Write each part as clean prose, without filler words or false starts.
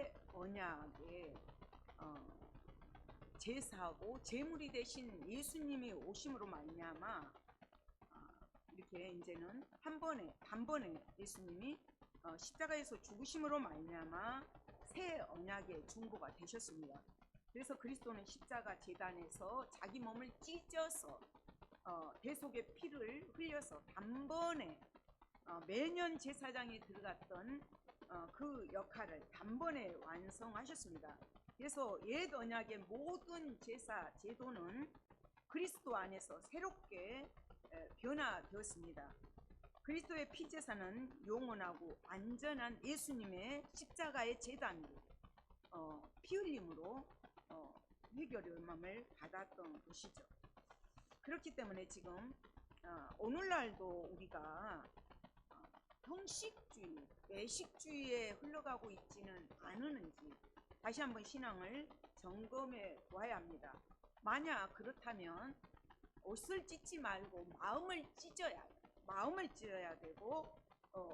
새 언약의 제사하고 제물이 되신 예수님이 오심으로 말미암아 이렇게 이제는 단번에 예수님이 십자가에서 죽으심으로 말미암아 새 언약의 중보가 되셨습니다. 그래서 그리스도는 십자가 제단에서 자기 몸을 찢어서 대속의 피를 흘려서 단번에 매년 제사장이 들어갔던 그 역할을 단번에 완성하셨습니다. 그래서 옛 언약의 모든 제사 제도는 그리스도 안에서 새롭게 변화되었습니다. 그리스도의 피제사는 영원하고 안전한 예수님의 십자가의 제단으로 피 흘림으로 해결함을 받았던 것이죠. 그렇기 때문에 지금 오늘날도 우리가 형식주의, 외식주의에 흘러가고 있지는 않은지 다시 한번 신앙을 점검해 보아야 합니다. 만약 그렇다면 옷을 찢지 말고 마음을 찢어야 되고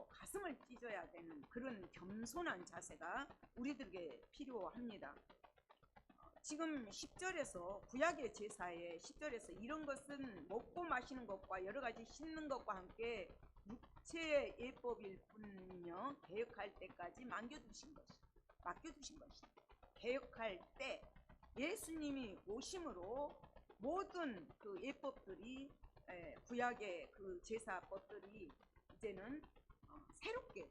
가슴을 찢어야 되는 그런 겸손한 자세가 우리들에게 필요합니다. 지금 10절에서 구약의 제사의 10절에서 이런 것은 먹고 마시는 것과 여러 가지 씻는 것과 함께 육체의 예법일 뿐이며 개혁할 때까지 맡겨두신 것이 개혁할 때 예수님이 오심으로 모든 그 예법들이 구약의 그 제사법들이 이제는 새롭게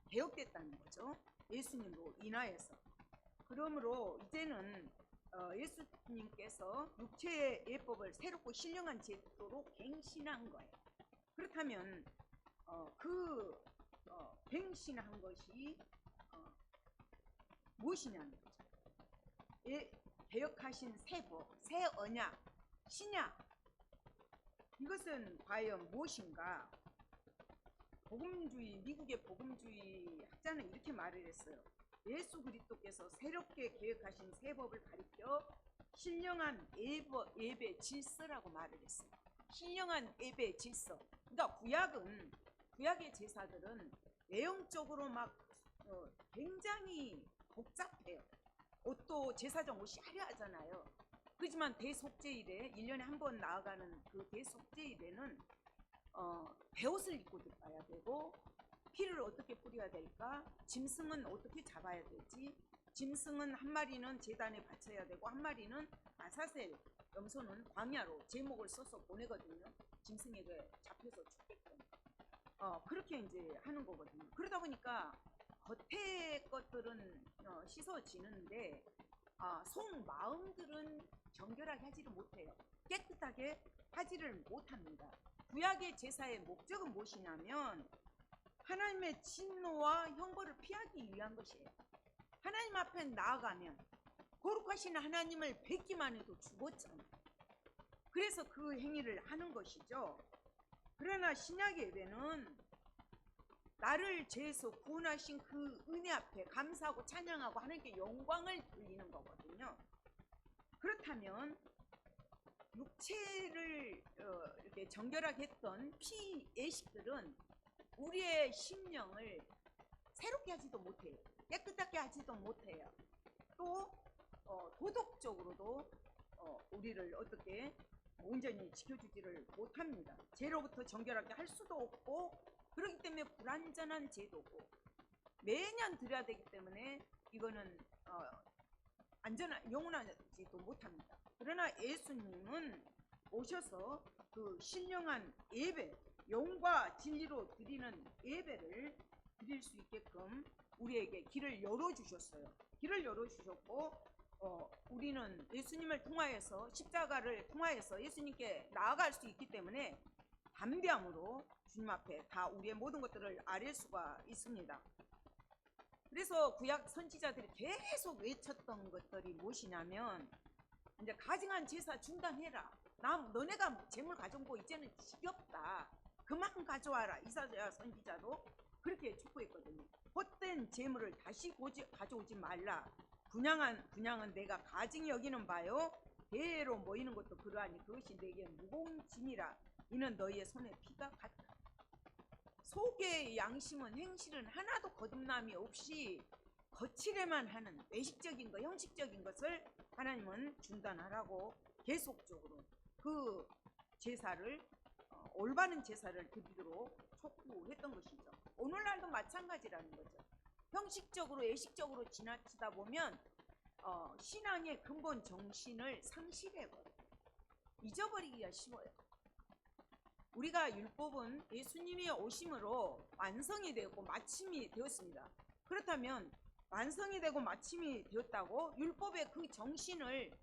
개혁됐다는 거죠. 예수님으로 인하여서. 그러므로 이제는 예수님께서 육체의 예법을 새롭고 신령한 제도로 갱신한 거예요. 그렇다면 갱신한 것이 무엇이냐는 거죠. 개혁하신 새 법, 새 언약, 신약, 이것은 과연 무엇인가? 미국의 복음주의 학자는 이렇게 말을 했어요. 예수 그리스도께서 새롭게 개혁하신 새 법을 가리켜 신령한 예배 질서라고 말을 했어요. 신령한 예배 질서. 그러니까 구약의 제사들은 내용적으로 막 굉장히 복잡해요. 옷도 제사장 옷이 화려하잖아요. 그렇지만 대속제일에 1년에 한 번 나아가는 그 대속제일에는 베옷을 입고 들어가야 되고 피를 어떻게 뿌려야 될까? 짐승은 어떻게 잡아야 되지? 짐승은 한 마리는 제단에 바쳐야 되고 한 마리는 아사셀 염소는 광야로 제목을 써서 보내거든요. 짐승에게 잡혀서 죽게끔. 그렇게 이제 하는 거거든요. 그러다 보니까 겉에 것들은 씻어지는데 속마음들은 정결하게 하지를 못해요. 깨끗하게 하지를 못합니다. 구약의 제사의 목적은 무엇이냐면 하나님의 진노와 형벌을 피하기 위한 것이에요. 하나님 앞에 나아가면 거룩하신 하나님을 뵙기만 해도 죽었잖아요. 그래서 그 행위를 하는 것이죠. 그러나 신약의 예배는 나를 죄에서 구원하신 그 은혜 앞에 감사하고 찬양하고 하나님께 영광을 돌리는 거거든요. 그렇다면 육체를 이렇게 정결하게 했던 피 예식들은 우리의 심령을 새롭게 하지도 못해요. 깨끗하게 하지도 못해요. 또 도덕적으로도 우리를 어떻게 온전히 지켜주지를 못합니다. 죄로부터 정결하게 할 수도 없고 그렇기 때문에 불완전한 제도고 매년 드려야 되기 때문에 이거는 영원하지도 못합니다. 그러나 예수님은 오셔서 그 신령한 예배, 영과 진리로 드리는 예배를 드릴 수 있게끔 우리에게 길을 열어주셨어요. 길을 열어주셨고 우리는 예수님을 통하여서 십자가를 통하여서 예수님께 나아갈 수 있기 때문에 담대함으로 주님 앞에 다 우리의 모든 것들을 아뢰 수가 있습니다. 그래서 구약 선지자들이 계속 외쳤던 것들이 무엇이냐면 이제 가증한 제사 중단해라. 너네가 재물 가져온 거 이제는 지겹다. 그만 가져와라. 이사야 선지자도 그렇게 촉구했거든요. 헛된 재물을 다시 가져오지 말라. 분양은 내가 가증히 여기는 바요. 대회로 모이는 것도 그러하니 그것이 내게 무거운 짐이라. 이는 너희의 손에 피가 같다. 속의 양심은 행실은 하나도 거듭남이 없이 거칠에만 하는 외식적인 것, 형식적인 것을 하나님은 중단하라고 계속적으로 그 제사를 올바른 제사를 드리도록 촉구했던 것이죠. 오늘날도 마찬가지라는 거죠. 형식적으로 외식적으로 지나치다 보면 신앙의 근본 정신을 상실해버려요. 잊어버리기가 쉬워요. 우리가 율법은 예수님의 오심으로 완성이 되었고 마침이 되었습니다. 그렇다면 완성이 되고 마침이 되었다고 율법의 그 정신을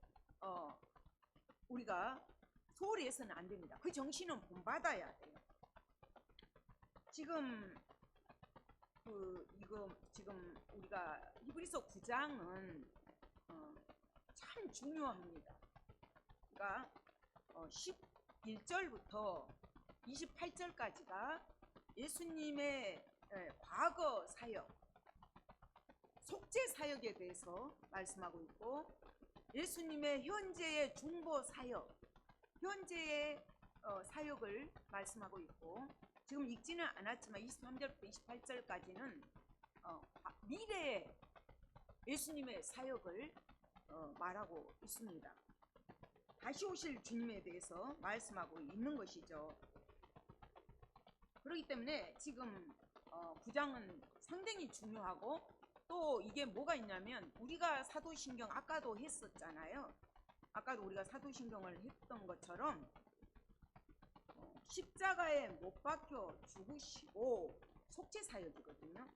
우리가 소홀히 해서는 안 됩니다. 그 정신은 본받아야 돼요. 지금 지금 우리가 히브리서 9장은 참 중요합니다. 그러니까 11절부터 28절까지가 예수님의 과거 사역, 속죄 사역에 대해서 말씀하고 있고, 예수님의 현재의 중보 사역, 현재의 사역을 말씀하고 있고, 지금 읽지는 않았지만 23절부터 28절까지는 미래의 예수님의 사역을 말하고 있습니다. 다시 오실 주님에 대해서 말씀하고 있는 것이죠. 그렇기 때문에 지금 9장은 상당히 중요하고, 또 이게 뭐가 있냐면 우리가 사도신경 아까도 했었잖아요. 아까도 우리가 사도신경을 했던 것처럼 십자가에 못 박혀 죽으시고 속죄 사역이거든요.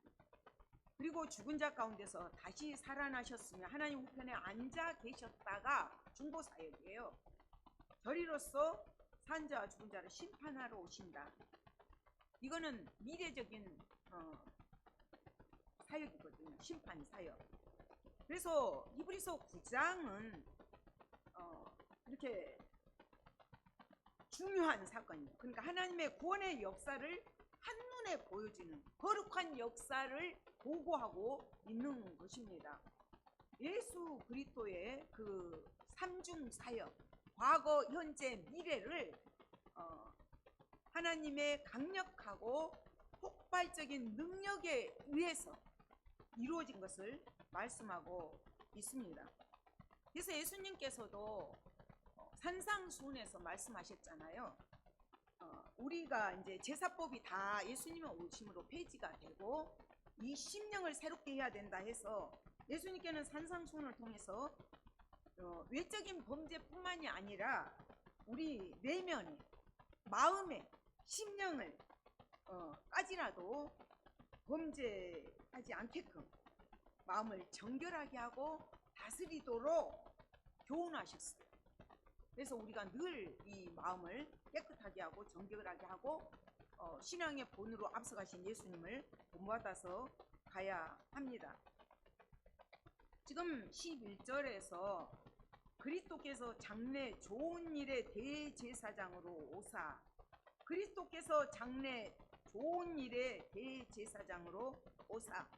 그리고 죽은 자 가운데서 다시 살아나셨으며 하나님 우편에 앉아 계셨다가 중보 사역이에요. 저리로서 산 자와 죽은 자를 심판하러 오신다. 이거는 미래적인 사역이거든요. 심판 사역. 그래서 히브리서 9장은 이렇게 중요한 사건이에요. 그러니까 하나님의 구원의 역사를 한눈에 보여주는 거룩한 역사를 보고하고 있는 것입니다. 예수 그리스도의 그 삼중 사역, 과거, 현재, 미래를 하나님의 강력하고 폭발적인 능력에 의해서 이루어진 것을 말씀하고 있습니다. 그래서 예수님께서도 산상수훈에서 말씀하셨잖아요. 우리가 이제 제사법이 다 예수님의 오심으로 폐지가 되고 이 심령을 새롭게 해야 된다 해서 예수님께는 산상수훈을 통해서 외적인 범죄뿐만이 아니라 우리 내면에, 마음에, 심령을 까지라도 범죄하지 않게끔 마음을 정결하게 하고 다스리도록 교훈하셨어요. 그래서 우리가 늘 이 마음을 깨끗하게 하고 정결하게 하고 신앙의 본으로 앞서가신 예수님을 본받아서 가야 합니다. 지금 11절에서 그리스도께서 장래 좋은 일의 대제사장으로 오사, 그리스도께서 장래 좋은 일의 대제사장으로 오사,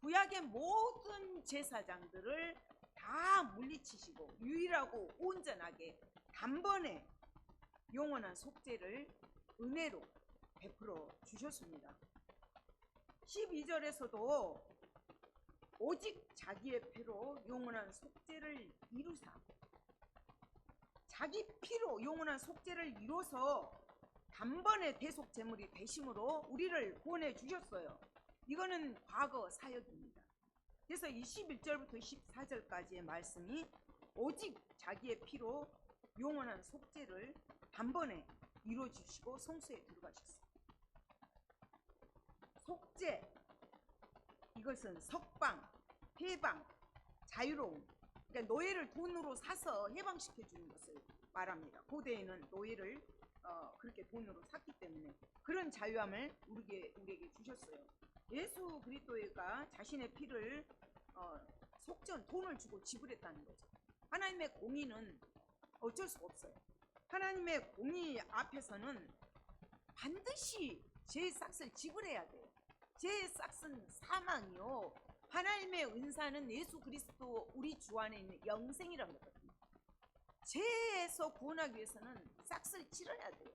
구약의 모든 제사장들을 다 물리치시고 유일하고 온전하게 단번에 영원한 속죄를 은혜로 베풀어 주셨습니다. 12절에서도 오직 자기의 피로 영원한 속죄를 이루사, 자기 피로 영원한 속죄를 이루어서 단번에 대속 제물이 되심으로 우리를 구원해 주셨어요. 이거는 과거 사역입니다. 그래서 21절부터 24절까지의 말씀이 오직 자기의 피로 영원한 속죄를 단번에 이루어 주시고 성소에 들어가셨어요. 속죄, 이것은 석방, 해방, 자유로움, 그러니까 노예를 돈으로 사서 해방시켜 주는 것을 말합니다. 고대에는 노예를 그렇게 돈으로 샀기 때문에 그런 자유함을 우리에게 주셨어요. 예수 그리스도가 자신의 피를 속전, 돈을 주고 지불했다는 거죠. 하나님의 공의는 어쩔 수 없어요. 하나님의 공의 앞에서는 반드시 죄의 싹을 지불해야 돼요. 죄의 싹은 사망이요, 하나님의 은사는 예수 그리스도 우리 주 안에 있는 영생이라는 거거든요. 죄에서 구원하기 위해서는 싹을 치러야 돼요.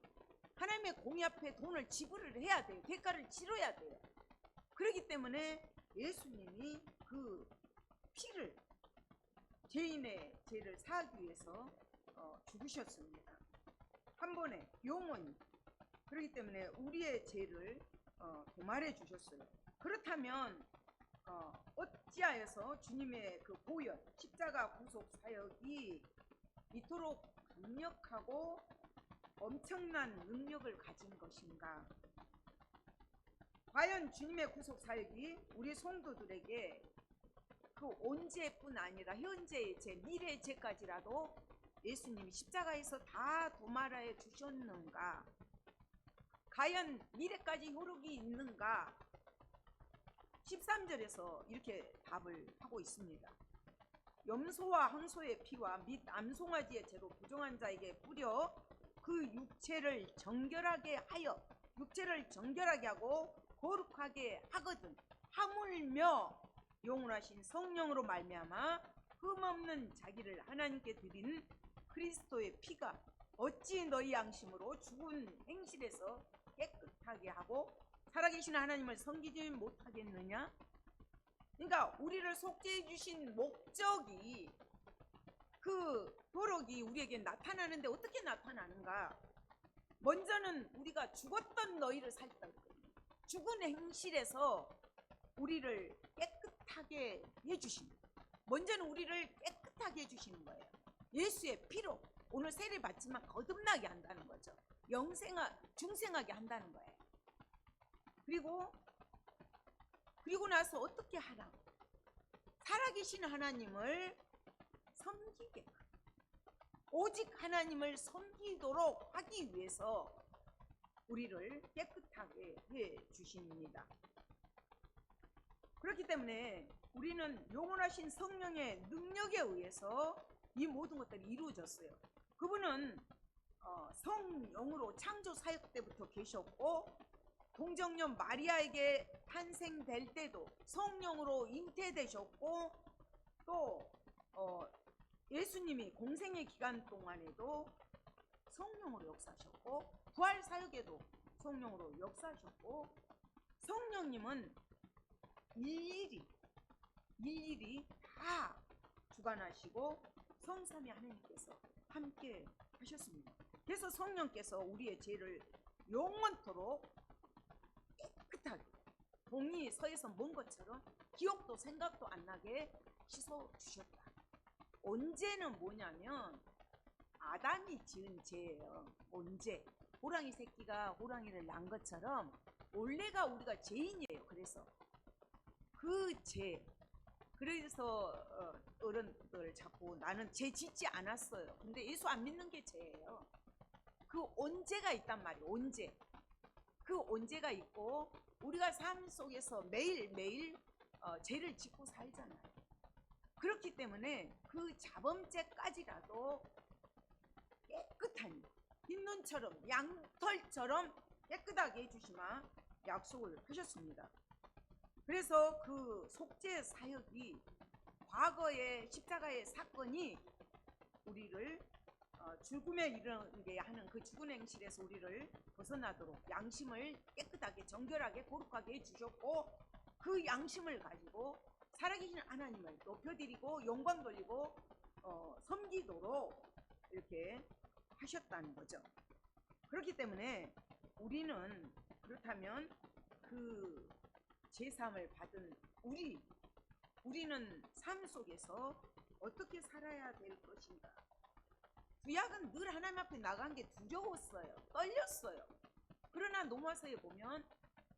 하나님의 공의 앞에 돈을 지불을 해야 돼요. 대가를 치러야 돼요. 그렇기 때문에 예수님이 그 그 피를 죄인의 죄를 사하기 위해서 죽으셨습니다. 한 번에 영원히. 그렇기 때문에 우리의 죄를 도말해 주셨어요. 그렇다면 어찌하여서 주님의 그 보혈, 십자가 구속 사역이 이토록 강력하고 엄청난 능력을 가진 것인가? 과연 주님의 구속 사역이 우리 성도들에게 그 온죄뿐 아니라 현재의 죄, 미래의 죄까지라도 예수님이 십자가에서 다 도말해 주셨는가? 과연 미래까지 효력이 있는가? 13절에서 이렇게 답을 하고 있습니다. 염소와 항소의 피와 및 암송아지의 죄로 부정한 자에게 뿌려 그 육체를 정결하게 하여, 육체를 정결하게 하고 거룩하게 하거든 하물며 영원하신 성령으로 말미암아 흠없는 자기를 하나님께 드린 그리스도의 피가 어찌 너희 양심으로 죽은 행실에서 깨끗하게 하고 살아계신 하나님을 섬기지 못하겠느냐? 그러니까 우리를 속죄해 주신 목적이, 그 도력이 우리에게 나타나는데 어떻게 나타나는가? 먼저는 우리가 죽었던 너희를 살렸다. 죽은 행실에서 우리를 깨끗하게 해주십니다. 먼저는 우리를 깨끗하게 해주시는 거예요. 예수의 피로 오늘 세례 받지만 거듭나게 한다는 거죠. 중생하게 한다는 거예요. 그리고 나서 어떻게 하라? 살아계신 하나님을 섬기게, 오직 하나님을 섬기도록 하기 위해서 우리를 깨끗하게 해 주십니다. 그렇기 때문에 우리는 영원하신 성령의 능력에 의해서 이 모든 것들이 이루어졌어요. 그분은 성령으로 창조 사역 때부터 계셨고, 동정녀 마리아에게 탄생될 때도 성령으로 잉태되셨고, 또 예수님이 공생의 기간 동안에도 성령으로 역사하셨고, 부활 사역에도 성령으로 역사하셨고, 성령님은 일일이 다 주관하시고 성삼위 하나님께서 함께 하셨습니다. 그래서 성령께서 우리의 죄를 영원토록 깨끗하게, 동이 서에서 먼 것처럼 기억도 생각도 안 나게 씻어 주셨다. 언제는 뭐냐면 아담이 지은 죄예요. 언제? 호랑이 새끼가 호랑이를 낳은 것처럼 원래가 우리가 죄인이에요. 그래서 그 죄, 그래서 어른들 자꾸 나는 죄 짓지 않았어요. 근데 예수 안 믿는 게 죄예요. 그 언제가 있단 말이에요. 언제. 그 언제가 있고 우리가 삶 속에서 매일매일 죄를 짓고 살잖아요. 그렇기 때문에 그 자범죄까지라도 깨끗한 흰눈처럼 양털처럼 깨끗하게 해주시마 약속을 하셨습니다. 그래서 그 속죄 사역이, 과거의 십자가의 사건이 우리를 죽음에 이르게 하는 그 죽은 행실에서 우리를 벗어나도록 양심을 깨끗하게 정결하게 거룩하게 해주셨고, 그 양심을 가지고 살아계신 하나님을 높여드리고 영광 돌리고 섬기도록 이렇게 하셨다는 거죠. 그렇기 때문에 우리는, 그렇다면 그 제사함을 받은 우리는 삶 속에서 어떻게 살아야 될 것인가? 구약은 늘 하나님 앞에 나간 게 두려웠어요. 떨렸어요. 그러나 노마서에 보면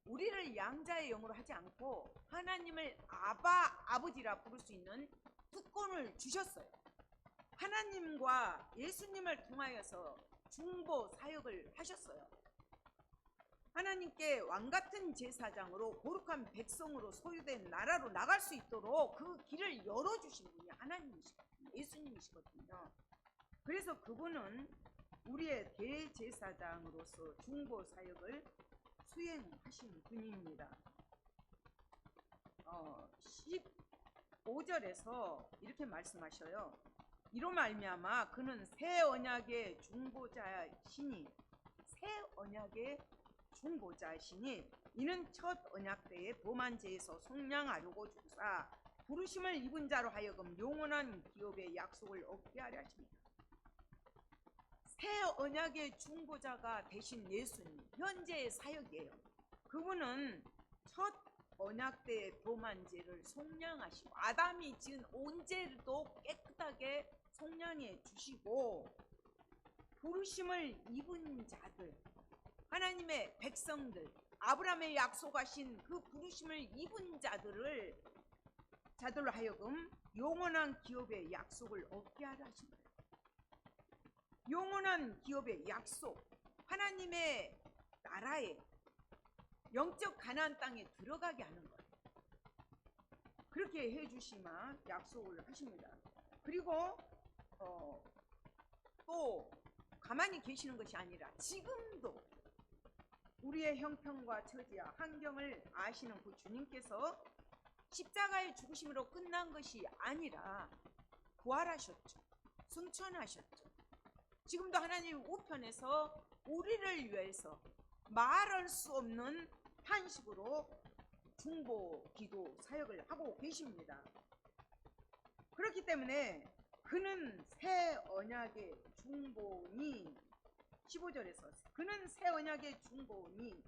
우리를 양자의 영으로 하지 않고 하나님을 아버지라 부를 수 있는 특권을 주셨어요. 하나님과 예수님을 통하여서 중보 사역을 하셨어요. 하나님께 왕같은 제사장으로 거룩한 백성으로 소유된 나라로 나갈 수 있도록 그 길을 열어주신 분이 하나님이시거든요. 예수님이시거든요. 그래서 그분은 우리의 대제사장으로서 중보 사역을 수행하신 분입니다. 15절에서 이렇게 말씀하셔요. 이로 말미암아 그는 새 언약의 중보자시니, 새 언약의 중보자시니 이는 첫 언약 때에 범한 죄에서 속량하려고 주사 부르심을 입은 자로 하여금 영원한 기업의 약속을 얻게 하려 하십니다. 새 언약의 중보자가 되신 예수님, 현재의 사역이에요. 그분은 첫 언약 때의 범한 죄를 속량하시고 아담이 지은 온 죄도 깨끗하게 속량해 주시고, 부르심을 입은 자들, 하나님의 백성들, 아브라함의 약속하신 그 부르심을 입은 자들로 하여금 영원한 기업의 약속을 얻게 하려 하신 거예요. 영원한 기업의 약속, 하나님의 나라에, 영적 가나안 땅에 들어가게 하는 거예요. 그렇게 해주시마 약속을 하십니다. 그리고 또 가만히 계시는 것이 아니라 지금도 우리의 형편과 처지와 환경을 아시는 그 주님께서 십자가의 죽으심으로 끝난 것이 아니라 부활하셨죠. 승천하셨죠. 지금도 하나님 우편에서 우리를 위해서 말할 수 없는 탄식으로 중보 기도 사역을 하고 계십니다. 그렇기 때문에 그는 새 언약의 중보니, 15절에서 그는 새 언약의 중보니,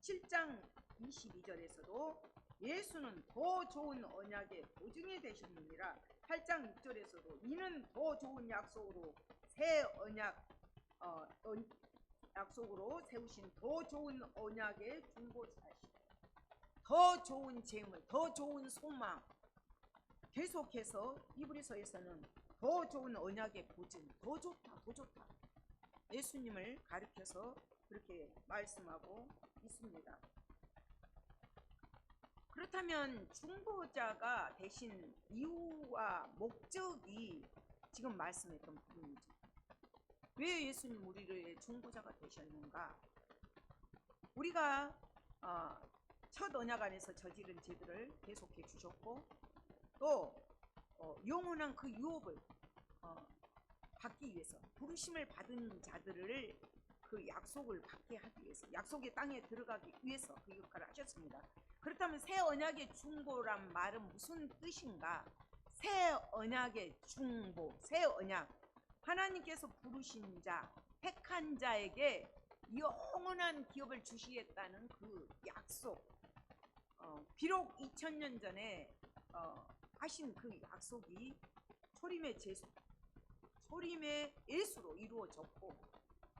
7장 22절에서도 예수는 더 좋은 언약의 보증이 되셨느니라, 8장 6절에서도 이는 더 좋은 약속으로 새 언약 약속으로 세우신 더 좋은 언약의 중보자시고, 더 좋은 재물, 더 좋은 소망, 계속해서 히브리서에서는 더 좋은 언약의 보증, 더 좋다, 더 좋다, 예수님을 가리켜서 그렇게 말씀하고 있습니다. 그렇다면 중보자가 되신 이유와 목적이 지금 말씀했던 부분이죠. 왜 예수님 우리를 중보자가 되셨는가? 우리가 첫 언약 안에서 저지른 죄들을 계속해 주셨고, 또 영원한 그 유업을 받기 위해서, 부르심을 받은 자들을 그 약속을 받게 하기 위해서, 약속의 땅에 들어가기 위해서 그 역할을 하셨습니다. 그렇다면 새 언약의 중보란 말은 무슨 뜻인가? 새 언약의 중보, 새 언약, 하나님께서 부르신 자, 택한 자에게 영원한 기업을 주시겠다는 그 약속, 비록 2000년 전에 하신 그 약속이 초림의 예수로 이루어졌고,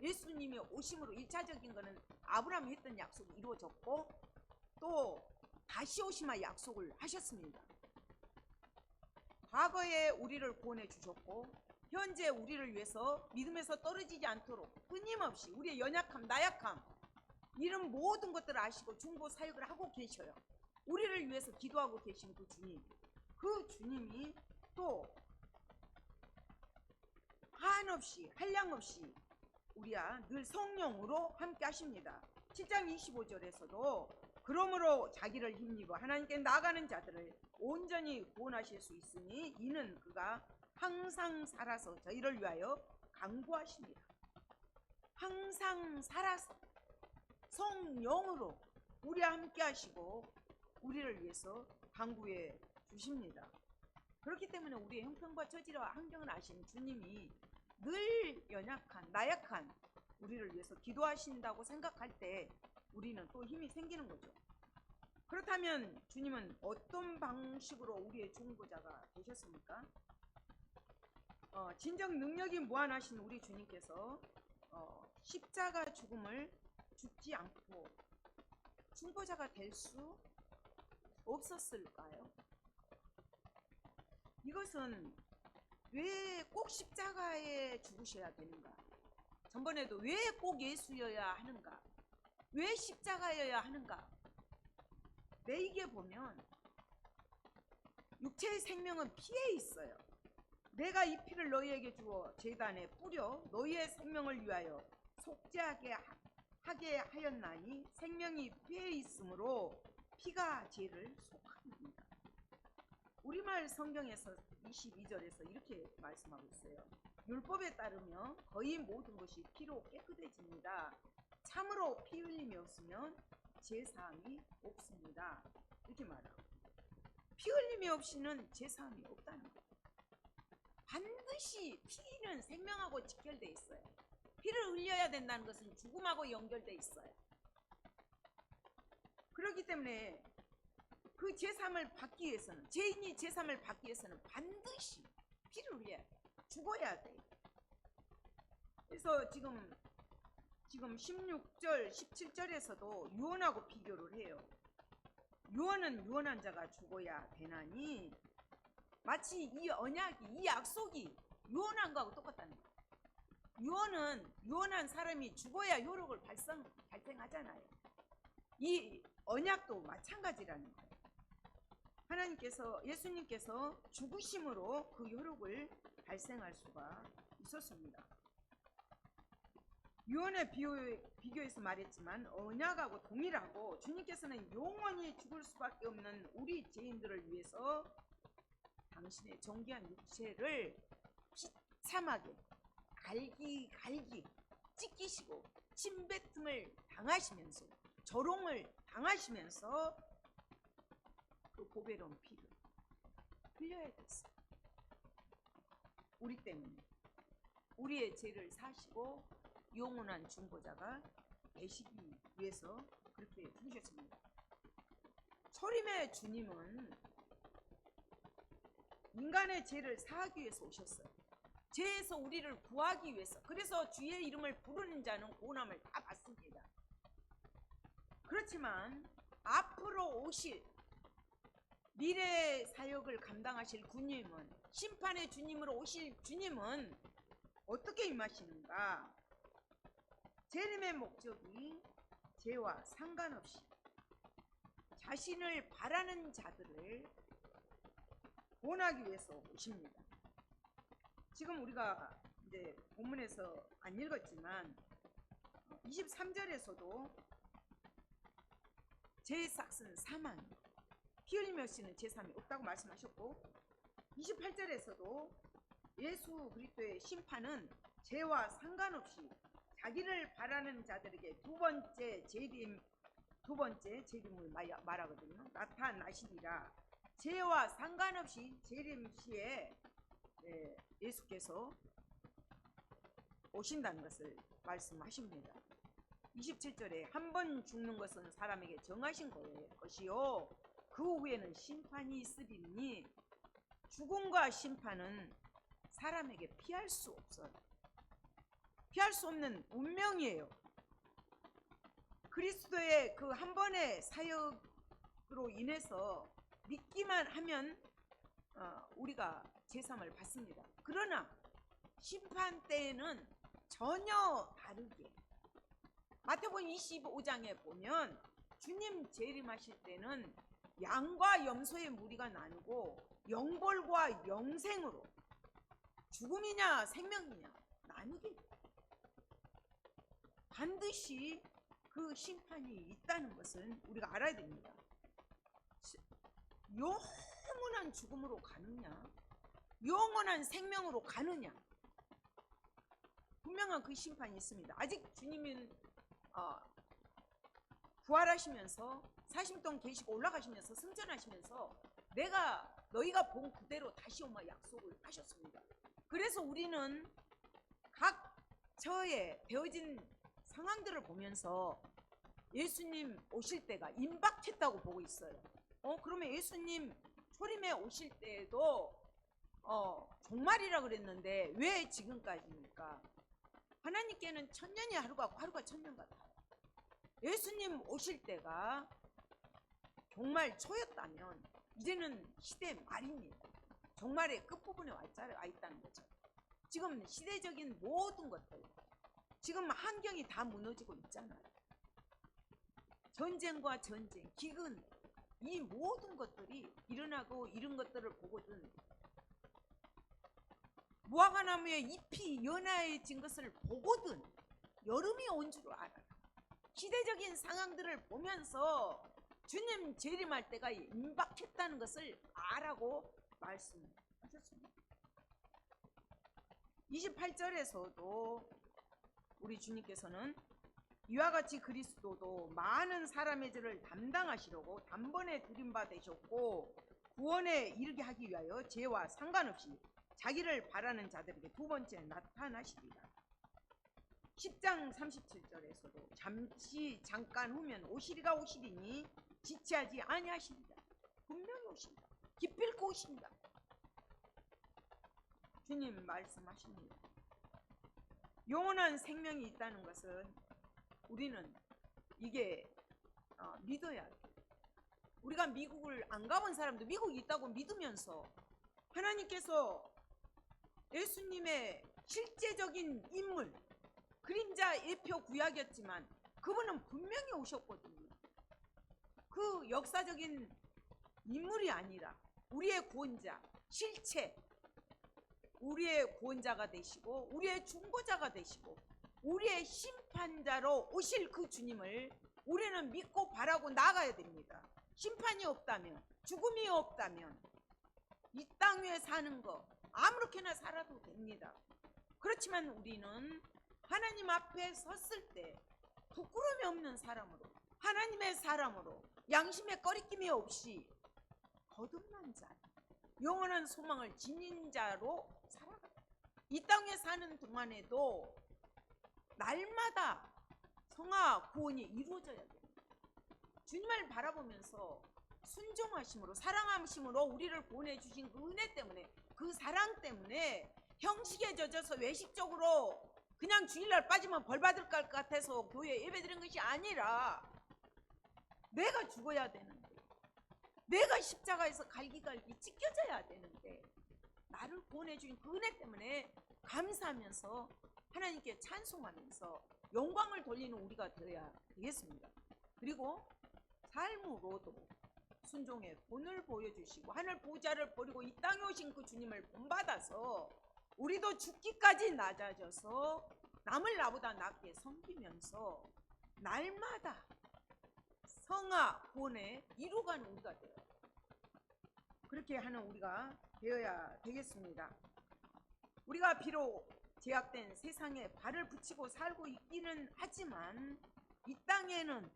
예수님이 오심으로 1차적인 것은 아브라함이 했던 약속이 이루어졌고, 또 다시 오시마 약속을 하셨습니다. 과거에 우리를 구원해 주셨고, 현재 우리를 위해서 믿음에서 떨어지지 않도록 끊임없이 우리의 연약함, 나약함, 이런 모든 것들을 아시고 중보 사역을 하고 계셔요. 우리를 위해서 기도하고 계신 그 주님, 그 주님이 또 한없이 한량없이 우리와 늘 성령으로 함께 하십니다. 7장 25절에서도 그러므로 자기를 힘입어 하나님께 나아가는 자들을 온전히 구원하실 수 있으니 이는 그가 항상 살아서 저희를 위하여 간구하십니다. 항상 살아서 성령으로 우리와 함께 하시고 우리를 위해서 간구해 주십니다. 그렇기 때문에 우리의 형편과 처지와 환경을 아시는 주님이 늘 연약한, 나약한 우리를 위해서 기도하신다고 생각할 때 우리는 또 힘이 생기는 거죠. 그렇다면 주님은 어떤 방식으로 우리의 중보자가 되셨습니까? 진정 능력이 무한하신 우리 주님께서 십자가 죽음을 죽지 않고 중보자가 될 수 없었을까요? 이것은 왜 꼭 십자가에 죽으셔야 되는가? 전번에도 왜 꼭 예수여야 하는가? 왜 십자가여야 하는가? 레이기에 보면 육체의 생명은 피에 있어요. 내가 이 피를 너희에게 주어 제단에 뿌려 너희의 생명을 위하여 속죄하게 하였나니 생명이 피에 있으므로 피가 죄를 속합니다. 우리말 성경에서 22절에서 이렇게 말씀하고 있어요. 율법에 따르면 거의 모든 것이 피로 깨끗해집니다. 참으로 피 흘림이 없으면 제사함이 없습니다. 이렇게 말하고, 피 흘림이 없이는 제사함이 없다는 거예요. 반드시 피는 생명하고 직결돼 있어요. 피를 흘려야 된다는 것은 죽음하고 연결돼 있어요. 그렇기 때문에 그 제사함을 받기 위해서는, 죄인이 제사함을 받기 위해서는 반드시 피를 흘려야 돼. 죽어야 돼. 그래서 지금 16절 17절에서도 유언하고 비교를 해요. 유언은 유언한 자가 죽어야 되나니, 마치 이 언약이, 이 약속이 유언한 거하고 똑같다는 거예요. 유언은 유언한 사람이 죽어야 효력을 발생하잖아요. 이 언약도 마찬가지라는 거예요. 하나님께서, 예수님께서 죽으심으로 그 효력을 발생할 수가 있었습니다. 유언의 비교해서 말했지만 언약하고 동일하고, 주님께서는 영원히 죽을 수밖에 없는 우리 죄인들을 위해서 당신의 정귀한 육체를 비참하게 갈기 찢기시고 침뱉음을 당하시면서, 조롱을 당하시면서 그 보배로운 피를 흘려야 됐어요. 우리 때문에, 우리의 죄를 사시고 영원한 중보자가 되시기 위해서 그렇게 죽으셨습니다. 초림의 주님은 인간의 죄를 사하기 위해서 오셨어요. 죄에서 우리를 구하기 위해서. 그래서 주의 이름을 부르는 자는 구원함을 다 받습니다. 그렇지만 앞으로 오실 미래 사역을 감당하실 주님은, 심판의 주님으로 오실 주님은 어떻게 임하시는가? 재림의 목적이 죄와 상관없이 자신을 바라는 자들을 구원하기 위해서 오십니다. 지금 우리가 이제 본문에서 안 읽었지만 23절에서도 죄의 삭은 사망, 피 흘림 없이는 제사함이 없다고 말씀하셨고, 28절에서도 예수 그리스도의 심판은 죄와 상관없이 자기를 바라는 자들에게 두 번째 재림을 말하거든요. 나타나시리라. 죄와 상관없이 재림 시에 예수께서 오신다는 것을 말씀하십니다. 27절에 한 번 죽는 것은 사람에게 정하신 것이요 그 후에는 심판이 있으리니, 죽음과 심판은 사람에게 피할 수 없어요. 피할 수 없는 운명이에요. 그리스도의 그 한 번의 사역으로 인해서 믿기만 하면 우리가 제사함을 받습니다. 그러나 심판 때에는 전혀 다르게, 마태복음 25장에 보면 주님 재림하실 때는 양과 염소의 무리가 나누고 영벌과 영생으로, 죽음이냐 생명이냐 나누게 돼요. 반드시 그 심판이 있다는 것은 우리가 알아야 됩니다. 영원한 죽음으로 가느냐, 영원한 생명으로 가느냐, 분명한 그 심판이 있습니다. 아직 주님은 부활하시면서 40동 계시고 올라가시면서 승천하시면서 너희가 본 그대로 다시 오마 약속을 하셨습니다. 그래서 우리는 각 처에 되어진 상황들을 보면서 예수님 오실 때가 임박했다고 보고 있어요. 그러면 예수님 초림에 오실 때에도 종말이라 그랬는데 왜 지금까지입니까? 하나님께는 천년이 하루 같고 하루가 천년 같아요. 예수님 오실 때가 종말 초였다면 이제는 시대 말입니다. 종말의 끝부분에 와 있다는 거죠. 지금 시대적인 모든 것들, 지금 환경이 다 무너지고 있잖아요. 전쟁과 전쟁, 기근, 이 모든 것들이 일어나고, 이런 것들을 보거든 무화과나무의 잎이 연화해진 것을 보거든 여름이 온 줄 알아요. 시대적인 상황들을 보면서 주님 재림할 때가 임박했다는 것을 알라고 말씀하셨습니다. 28절에서도 우리 주님께서는 이와 같이 그리스도도 많은 사람의 죄를 담당하시려고 단번에 들인 바 되셨고 구원에 이르게 하기 위하여 죄와 상관없이 자기를 바라는 자들에게 두 번째 나타나시리라. 10장 37절에서도 잠시 잠깐 후면 오시리가 오시리니 지체하지 아니하시리라. 분명히 오신다. 기필코 오신다. 주님 말씀하십니다. 영원한 생명이 있다는 것은 우리는 이게 믿어야 돼. 우리가 미국을 안 가본 사람도 미국이 있다고 믿으면서 하나님께서 예수님의 실제적인 인물, 그림자 예표 구약이었지만 그분은 분명히 오셨거든요. 그 역사적인 인물이 아니라 우리의 구원자, 실체, 우리의 구원자가 되시고 우리의 중보자가 되시고 우리의 심판자로 오실 그 주님을 우리는 믿고 바라고 나가야 됩니다. 심판이 없다면, 죽음이 없다면 이 땅 위에 사는 거 아무렇게나 살아도 됩니다. 그렇지만 우리는 하나님 앞에 섰을 때 부끄러움이 없는 사람으로, 하나님의 사람으로, 양심의 꺼리낌이 없이 거듭난 자, 영원한 소망을 지닌 자로 살아가요. 이 땅에 사는 동안에도 날마다 성화 구원이 이루어져야 돼요. 주님을 바라보면서 순종하심으로, 사랑하심으로 우리를 구원해 주신 그 은혜 때문에, 그 사랑 때문에 형식에 젖어서 외식적으로 그냥 주일날 빠지면 벌 받을 것 같아서 교회에 예배드리는 것이 아니라 내가 죽어야 되는데, 내가 십자가에서 갈기갈기 찢겨져야 되는데 나를 구원해 주신 그 은혜 때문에 감사하면서 하나님께 찬송하면서 영광을 돌리는 우리가 되어야 되겠습니다. 그리고 삶으로도 순종의 본을 보여주시고 하늘 보좌를 버리고 이 땅에 오신 그 주님을 본받아서 우리도 죽기까지 낮아져서 남을 나보다 낫게 섬기면서 날마다 성화 구원에 이루어가는 우리가 돼요. 그렇게 하는 우리가 되어야 되겠습니다. 우리가 비록 제약된 세상에 발을 붙이고 살고 있기는 하지만 이 땅에는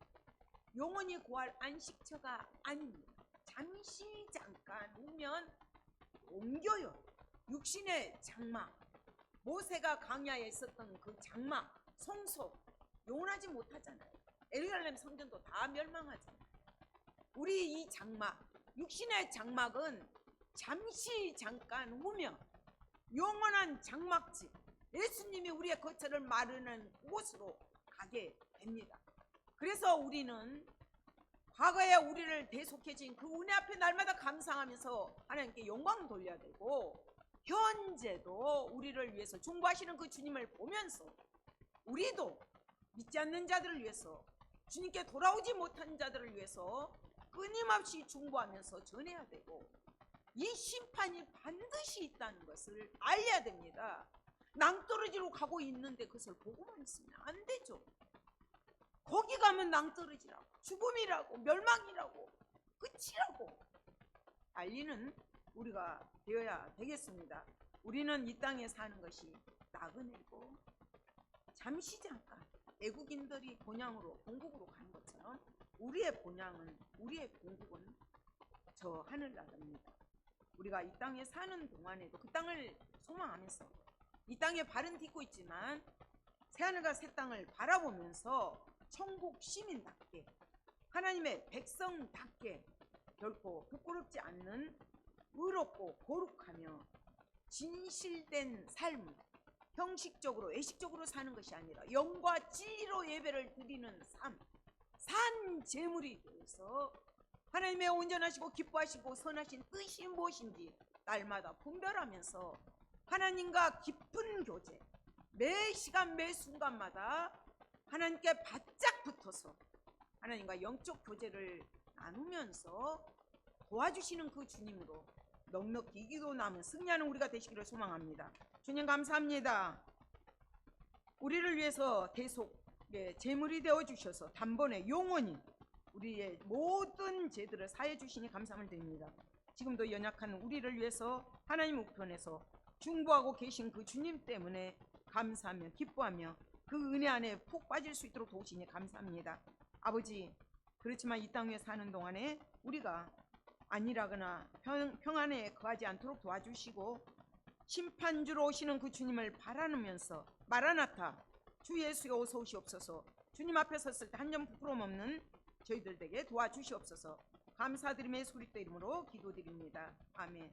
영원히 구할 안식처가 아닙니다. 잠시 잠깐 오면 옮겨요. 육신의 장막, 모세가 광야에 있었던 그 장막, 성소 영원하지 못하잖아요. 예루살렘 성전도 다 멸망하잖아요. 우리 이 장막, 육신의 장막은 잠시 잠깐 오면 영원한 장막집, 예수님이 우리의 거처를 마르는 곳으로 가게 됩니다. 그래서 우리는 과거에 우리를 대속해 준 그 은혜 앞에 날마다 감사하면서 하나님께 영광 돌려야 되고, 현재도 우리를 위해서 중보하시는 그 주님을 보면서 우리도 믿지 않는 자들을 위해서, 주님께 돌아오지 못한 자들을 위해서 끊임없이 중보하면서 전해야 되고, 이 심판이 반드시 있다는 것을 알려야 됩니다. 낭떠러지로 가고 있는데 그것을 보고만 있으면 안 되죠. 거기 가면 낭떠러지라고, 죽음이라고, 멸망이라고, 끝이라고 알리는 우리가 되어야 되겠습니다. 우리는 이 땅에 사는 것이 나그네고 잠시 잠깐 애국인들이 본향으로, 본국으로 가는 것처럼 우리의 본향은, 우리의 본국은 저 하늘나라입니다. 우리가 이 땅에 사는 동안에도 그 땅을 소망하면서 이 땅에 발은 딛고 있지만 새하늘과 새 땅을 바라보면서 천국 시민답게, 하나님의 백성답게 결코 부끄럽지 않는 의롭고 거룩하며 진실된 삶을 형식적으로 외식적으로 사는 것이 아니라 영과 진리로 예배를 드리는 삶, 산 제물이 되어서 하나님의 온전하시고 기뻐하시고 선하신 뜻이 무엇인지 날마다 분별하면서 하나님과 깊은 교제, 매 시간 매 순간마다 하나님께 바짝 붙어서 하나님과 영적 교제를 나누면서 도와주시는 그 주님으로 넉넉히 이기도 남은 승리하는 우리가 되시기를 소망합니다. 주님 감사합니다. 우리를 위해서 대속의 제물이 되어 주셔서 단번에 영원히 우리의 모든 죄들을 사해 주시니 감사함을 드립니다. 지금도 연약한 우리를 위해서 하나님 우편에서 중보하고 계신 그 주님 때문에 감사하며 기뻐하며 그 은혜 안에 푹 빠질 수 있도록 도우시니 감사합니다. 아버지, 그렇지만 이 땅 위에 사는 동안에 우리가 안일하거나 평안에 거하지 않도록 도와주시고 심판주로 오시는 그 주님을 바라면서 마라나타 주 예수가 어서 오시옵소서, 주님 앞에 섰을 때 한 점 부끄러움 없는 저희들 되게 도와주시옵소서. 감사드리며 예수 그리스도 이름으로 기도드립니다. 아멘.